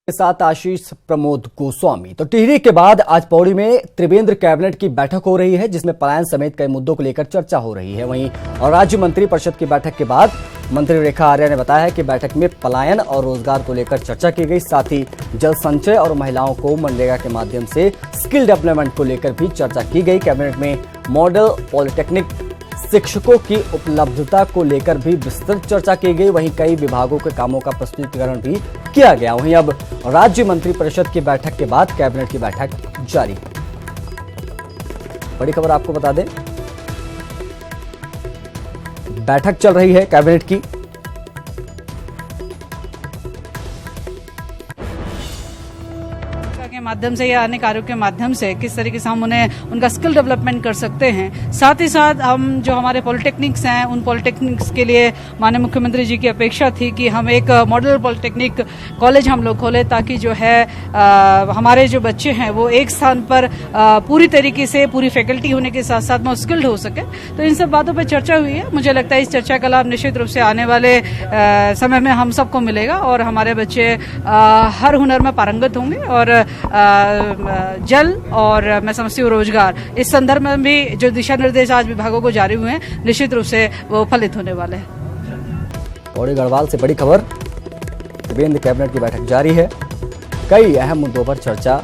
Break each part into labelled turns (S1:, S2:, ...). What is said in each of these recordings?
S1: के साथ आशीष प्रमोद गोस्वामी। तो टिहरी के बाद आज पौड़ी में त्रिवेंद्र कैबिनेट की बैठक हो रही है, जिसमें पलायन समेत कई मुद्दों को लेकर चर्चा हो रही है। वहीं और राज्य मंत्री परिषद की बैठक के बाद मंत्री रेखा आर्या ने बताया कि बैठक में पलायन और रोजगार को लेकर चर्चा की गई, साथ ही जल संचय और महिलाओं को मनरेगा के माध्यम से स्किल डेवलपमेंट को लेकर भी चर्चा की गई। कैबिनेट में मॉडल पॉलिटेक्निक शिक्षकों की उपलब्धता को लेकर भी विस्तृत चर्चा की गई। वहीं कई विभागों के कामों का प्रस्तुतिकरण भी किया गया। वहीं अब राज्य मंत्री परिषद की बैठक के बाद कैबिनेट की बैठक जारी। बड़ी खबर आपको बता दें, बैठक चल रही है कैबिनेट की।
S2: के माध्यम से या अन्य कार्यों के माध्यम से किस तरीके से हम उन्हें उनका स्किल डेवलपमेंट कर सकते हैं। साथ ही साथ हम जो हमारे पॉलिटेक्निक्स हैं, उन पॉलिटेक्निक्स के लिए माननीय मुख्यमंत्री जी की अपेक्षा थी कि हम एक मॉडल पॉलिटेक्निक कॉलेज हम लोग खोले, ताकि जो है हमारे जो बच्चे हैं वो एक स्थान पर पूरी तरीके से पूरी फैकल्टी होने के साथ साथ में स्किल्ड हो सके। तो इन सब बातों पर चर्चा हुई है। मुझे लगता है इस चर्चा का लाभ निश्चित रूप से आने वाले समय में हम सबको मिलेगा और हमारे बच्चे हर हुनर में पारंगत होंगे और जल और मैं समझती हूँ रोजगार, इस संदर्भ में भी जो दिशा निर्देश आज विभागों को जारी हुए हैं, निश्चित रूप से वो फलित होने वाले हैं।
S1: पौड़ी गढ़वाल से बड़ी खबर, त्रिवेंद्र कैबिनेट की बैठक जारी है। कई अहम मुद्दों पर चर्चा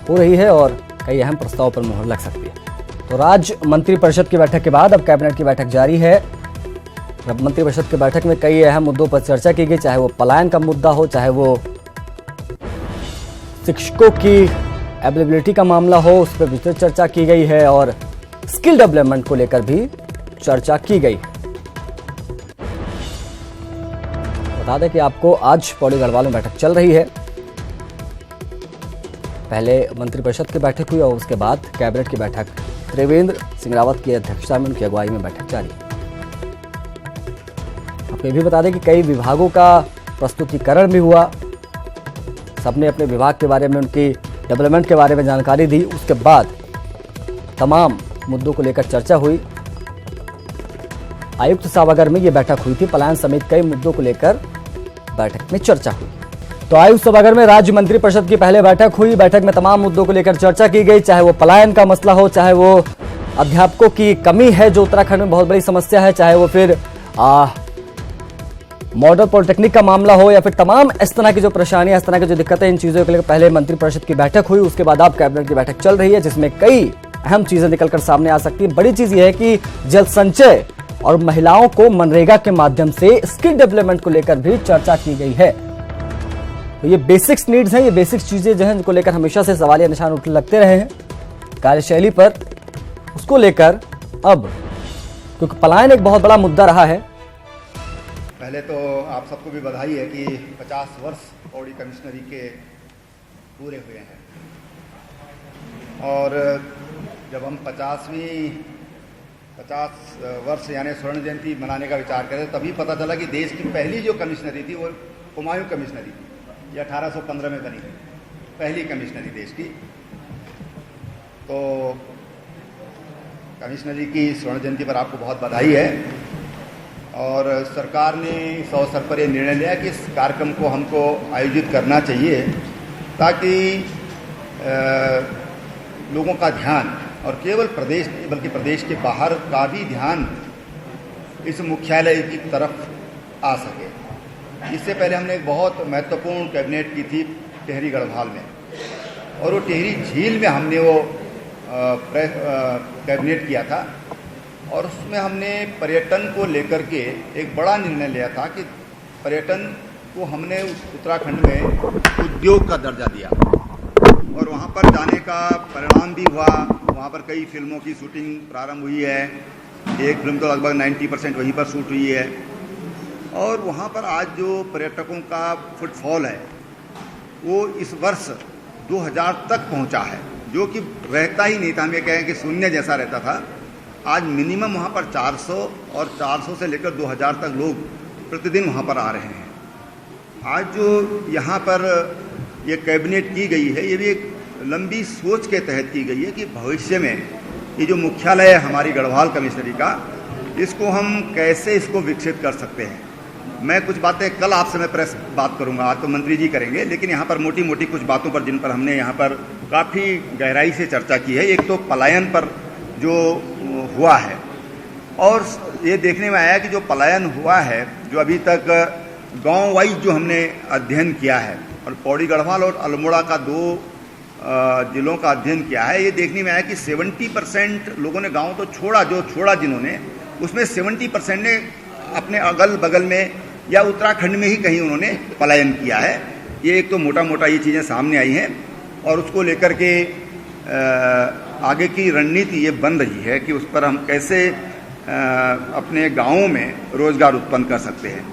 S1: हो रही है और कई अहम प्रस्तावों पर मुहर लग सकती है। तो राज्य मंत्री परिषद की बैठक के बाद अब कैबिनेट की बैठक जारी है। मंत्री परिषद की बैठक में कई अहम मुद्दों पर चर्चा की गई, चाहे वो पलायन का मुद्दा हो, चाहे वो शिक्षकों की अवेलेबिलिटी का मामला हो, उस पर विस्तृत चर्चा की गई है और स्किल डेवलपमेंट को लेकर भी चर्चा की गई। बता दें कि आपको आज पौड़ी गढ़वाल में बैठक चल रही है। पहले मंत्रिपरिषद की बैठक हुई और उसके बाद कैबिनेट की बैठक त्रिवेंद्र सिंह रावत की अध्यक्षता में, उनकी अगुवाई में बैठक जारी। आपको ये भी बता दें कि कई विभागों का प्रस्तुतिकरण भी हुआ। सबने अपने विभाग के बारे में, उनकी डेवलपमेंट के बारे में जानकारी दी। उसके बाद तमाम मुद्दों को लेकर चर्चा हुई। आयुक्त सभागार में यह बैठक हुई थी। पलायन समेत कई मुद्दों को लेकर बैठक में चर्चा हुई। तो आयुक्त सभागार में राज्य मंत्री परिषद की पहले बैठक हुई। बैठक में तमाम मुद्दों को लेकर चर्चा की गई, चाहे वो पलायन का मसला हो, चाहे वो अध्यापकों की कमी है जो उत्तराखंड में बहुत बड़ी समस्या है, चाहे वो फिर मॉडल पॉलिटेक्निक का मामला हो, या फिर तमाम इस तरह की जो परेशानियां, इस तरह की जो दिक्कतें, इन चीजों के लेकर पहले मंत्री परिषद की बैठक हुई। उसके बाद अब कैबिनेट की बैठक चल रही है, जिसमें कई अहम चीजें निकलकर सामने आ सकती है। बड़ी चीज यह है कि जल संचय और महिलाओं को मनरेगा के माध्यम से स्किल डेवलपमेंट को लेकर भी चर्चा की गई है। तो ये बेसिक्स नीड्स हैं, ये बेसिक्स चीजें जो हैं, जिनको लेकर हमेशा से सवालिया निशान उठने लगते रहे हैं कार्यशैली पर, उसको लेकर अब क्योंकि पलायन एक बहुत बड़ा मुद्दा रहा है।
S3: पहले तो आप सबको भी बधाई है कि 50 वर्ष पौड़ी कमिश्नरी के पूरे हुए हैं। और जब हम 50 वर्ष यानी स्वर्ण जयंती मनाने का विचार करें, तभी पता चला कि देश की पहली जो कमिश्नरी थी वो हुमायूं कमिश्नरी थी। ये 1815 में बनी थी, पहली कमिश्नरी देश की। तो कमिश्नरी की स्वर्ण जयंती पर आपको बहुत बधाई है। और सरकार ने इस अवसर पर यह निर्णय लिया कि इस कार्यक्रम को हमको आयोजित करना चाहिए, ताकि लोगों का ध्यान, और केवल प्रदेश नहीं बल्कि प्रदेश के बाहर का भी ध्यान इस मुख्यालय की तरफ आ सके। इससे पहले हमने एक बहुत महत्वपूर्ण कैबिनेट की थी टिहरी गढ़वाल में, और वो टिहरी झील में हमने वो कैबिनेट किया था। और उसमें हमने पर्यटन को लेकर के एक बड़ा निर्णय लिया था कि पर्यटन को हमने उत्तराखंड में उद्योग का दर्जा दिया, और वहाँ पर जाने का परिणाम भी हुआ। वहाँ पर कई फिल्मों की शूटिंग प्रारंभ हुई है। एक फिल्म तो लगभग 90% वहीं पर शूट हुई है। और वहाँ पर आज जो पर्यटकों का फुटफॉल है वो इस वर्ष 2000 तक पहुँचा है, जो कि रहता ही नहीं था। हम ये कहें कि शून्य जैसा रहता था। आज मिनिमम वहाँ पर 400 और 400 से लेकर 2000 तक लोग प्रतिदिन वहाँ पर आ रहे हैं। आज जो यहाँ पर ये कैबिनेट की गई है, ये भी एक लंबी सोच के तहत की गई है कि भविष्य में ये जो मुख्यालय है हमारी गढ़वाल कमिश्नरी का, इसको हम कैसे इसको विकसित कर सकते हैं। मैं कुछ बातें कल आपसे मैं प्रेस बात करूंगा, आज तो मंत्री जी करेंगे, लेकिन यहाँ पर मोटी मोटी कुछ बातों पर जिन पर हमने यहाँ पर काफ़ी गहराई से चर्चा की है। एक तो पलायन पर जो हुआ है, और ये देखने में आया कि जो पलायन हुआ है, जो अभी तक गांव वाइज जो हमने अध्ययन किया है, और पौड़ी गढ़वाल और अल्मोड़ा का 2 जिलों का अध्ययन किया है, ये देखने में आया कि 70% लोगों ने गांव तो छोड़ा जिन्होंने, उसमें 70% ने अपने अगल बगल में या उत्तराखंड में ही कहीं उन्होंने पलायन किया है। ये एक तो मोटा मोटा ये चीज़ें सामने आई हैं, और उसको लेकर के आगे की रणनीति ये बन रही है कि उस पर हम कैसे अपने गाँवों में रोजगार उत्पन्न कर सकते हैं।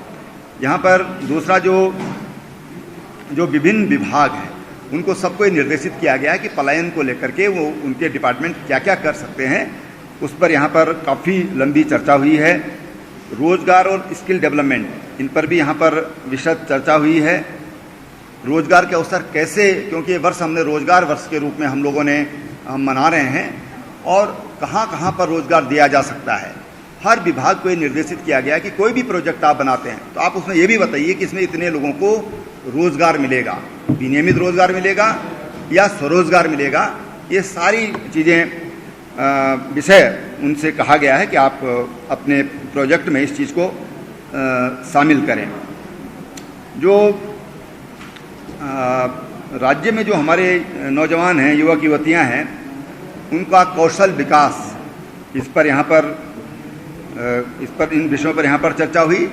S3: यहाँ पर दूसरा जो विभिन्न विभाग हैं, उनको सबको निर्देशित किया गया है कि पलायन को लेकर के वो उनके डिपार्टमेंट क्या क्या कर सकते हैं, उस पर यहाँ पर काफ़ी लंबी चर्चा हुई है। रोजगार और स्किल डेवलपमेंट, इन पर भी यहाँ पर विशद चर्चा हुई है। रोजगार के अवसर कैसे, क्योंकि ये वर्ष हमने रोजगार वर्ष के रूप में हम मना रहे हैं, और कहाँ कहाँ पर रोजगार दिया जा सकता है। हर विभाग को ये निर्देशित किया गया है कि कोई भी प्रोजेक्ट आप बनाते हैं तो आप उसमें ये भी बताइए कि इसमें इतने लोगों को रोजगार मिलेगा, विनियमित रोजगार मिलेगा या स्वरोजगार मिलेगा। ये सारी चीज़ें विषय उनसे कहा गया है कि आप अपने प्रोजेक्ट में इस चीज़ को शामिल करें। जो राज्य में जो हमारे नौजवान हैं, युवक युवतियां हैं, उनका कौशल विकास, इस पर इन विषयों पर यहाँ पर चर्चा हुई।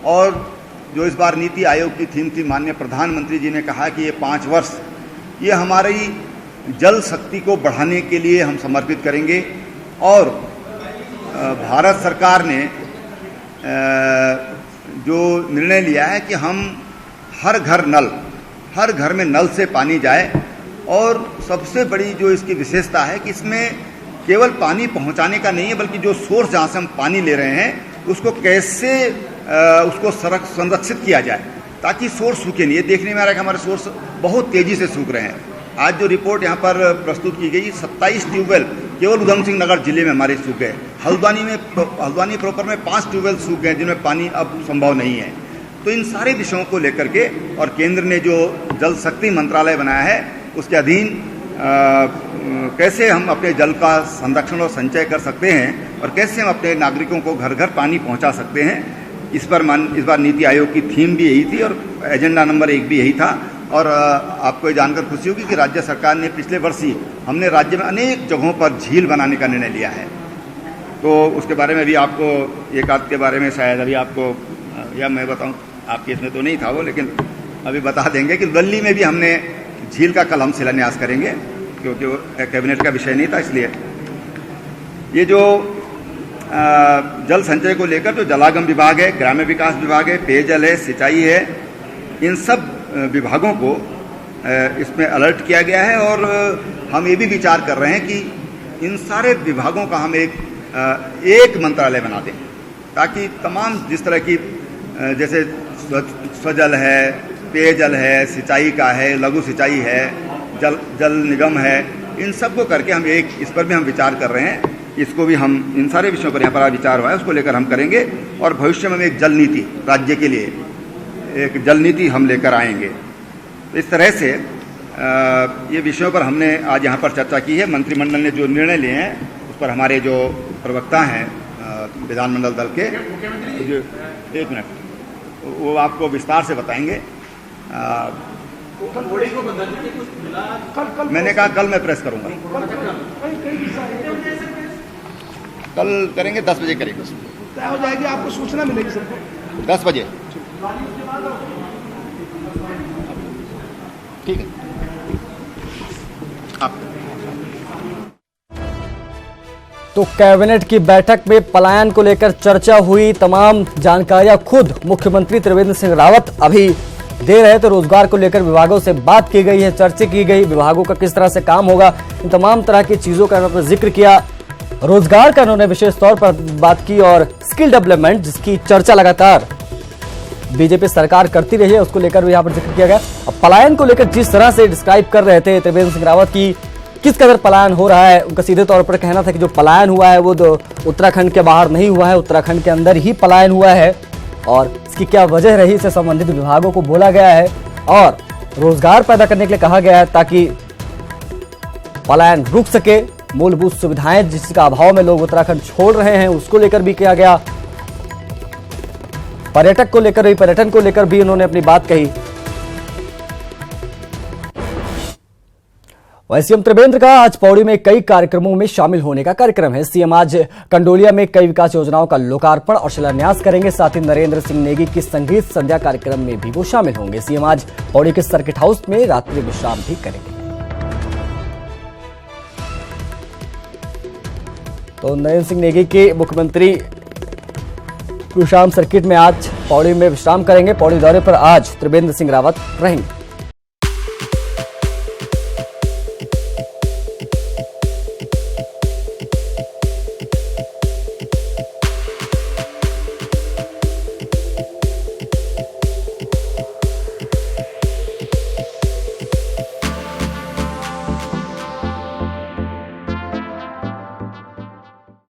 S3: और जो इस बार नीति आयोग की थीम थी, माननीय प्रधानमंत्री जी ने कहा कि ये 5 वर्ष ये हमारी जल शक्ति को बढ़ाने के लिए हम समर्पित करेंगे। और भारत सरकार ने जो निर्णय लिया है कि हम हर घर में नल से पानी जाए, और सबसे बड़ी जो इसकी विशेषता है कि इसमें केवल पानी पहुंचाने का नहीं है, बल्कि जो सोर्स जहाँ से हम पानी ले रहे हैं उसको कैसे उसको संरक्षित किया जाए ताकि सोर्स सूखे नहीं। ये देखने में आ रहा है कि हमारे सोर्स बहुत तेजी से सूख रहे हैं। आज जो रिपोर्ट यहाँ पर प्रस्तुत की गई, 27 ट्यूबवेल केवल उधम सिंह नगर जिले में हमारे सूख गए। हल्द्वानी प्रॉपर में 5 ट्यूबवेल सूख गए जिनमें पानी अब संभव नहीं है। तो इन सारे विषयों को लेकर के, और केंद्र ने जो जल शक्ति मंत्रालय बनाया है उसके अधीन कैसे हम अपने जल का संरक्षण और संचय कर सकते हैं, और कैसे हम अपने नागरिकों को घर घर पानी पहुंचा सकते हैं, इस पर इस बार नीति आयोग की थीम भी यही थी और एजेंडा नंबर 1 भी यही था। और आपको ये जानकर खुशी होगी कि राज्य सरकार ने पिछले वर्ष ही हमने राज्य में अनेक जगहों पर झील बनाने का निर्णय लिया है। तो उसके बारे में भी आपको एक आध के बारे में शायद अभी आपको, या मैं बताऊँ, आपके इसमें तो नहीं था वो, लेकिन अभी बता देंगे कि दिल्ली में भी हमने झील का कल हम शिलान्यास करेंगे, क्योंकि वो कैबिनेट का विषय नहीं था। इसलिए ये जो जल संचय को लेकर जो जलागम विभाग है, ग्राम्य विकास विभाग है, पेयजल है, सिंचाई है, इन सब विभागों को इसमें अलर्ट किया गया है। और हम ये भी विचार कर रहे हैं कि इन सारे विभागों का हम एक मंत्रालय बना दें, ताकि तमाम जिस तरह की जैसे स्वजल है, पेयजल है, सिंचाई का है, लघु सिंचाई है, जल निगम है, इन सब को करके हम इस पर भी हम विचार कर रहे हैं। इसको भी हम, इन सारे विषयों पर यहाँ पर विचार हुआ है, उसको लेकर हम करेंगे। और भविष्य में एक जल नीति, राज्य के लिए एक जल नीति हम लेकर आएंगे। तो इस तरह से ये विषयों पर हमने आज यहाँ पर चर्चा की है। मंत्रिमंडल ने जो निर्णय लिए हैं उस पर हमारे जो प्रवक्ता हैं विधानमंडल दल के, जो 1 मिनट, वो आपको विस्तार से बताएंगे। मैंने कहा कल मैं प्रेस करूंगा, कल करेंगे, 10 बजे करेंगे,
S4: तय हो जाएगी, आपको सूचना मिलेगी सबको
S3: 10 बजे। ठीक है। आप
S1: तो कैबिनेट की बैठक में पलायन को लेकर चर्चा हुई। तमाम जानकारियां खुद मुख्यमंत्री त्रिवेंद्र सिंह रावत अभी दे रहे थे। रोजगार को लेकर विभागों से बात की गई है, चर्चा की गई, विभागों का किस तरह से काम होगा, इन तमाम तरह की चीजों का उन्होंने जिक्र किया। रोजगार का उन्होंने विशेष तौर पर बात की, और स्किल डेवलपमेंट जिसकी चर्चा लगातार बीजेपी सरकार करती रही है, उसको लेकर भी यहाँ पर जिक्र किया गया। अब पलायन को लेकर जिस तरह से डिस्क्राइब कर रहे थे त्रिवेंद्र सिंह रावत की किस कदर पलायन हो रहा है, उनका सीधे तौर पर कहना था कि जो पलायन हुआ है वो उत्तराखंड के बाहर नहीं हुआ है, उत्तराखंड के अंदर ही पलायन हुआ है। और इसकी क्या वजह रही, इससे संबंधित विभागों को बोला गया है और रोजगार पैदा करने के लिए कहा गया है ताकि पलायन रुक सके। मूलभूत सुविधाएं जिसका अभाव में लोग उत्तराखंड छोड़ रहे हैं उसको लेकर भी किया गया। पर्यटक को लेकर भी, पर्यटन को लेकर भी उन्होंने अपनी बात कही। वैसे सीएम त्रिवेंद्र का आज पौड़ी में कई कार्यक्रमों में शामिल होने का कार्यक्रम है। सीएम आज कंडोलिया में कई विकास योजनाओं का लोकार्पण और शिलान्यास करेंगे। साथ ही नरेंद्र सिंह नेगी की संगीत संध्या कार्यक्रम में भी वो शामिल होंगे। सीएम आज पौड़ी के सर्किट हाउस में रात्रि विश्राम भी करेंगे। तो नरेंद्र सिंह नेगी के मुख्यमंत्री विश्राम सर्किट में आज पौड़ी में विश्राम करेंगे। पौड़ी दौरे पर आज त्रिवेंद्र सिंह रावत रहेंगे।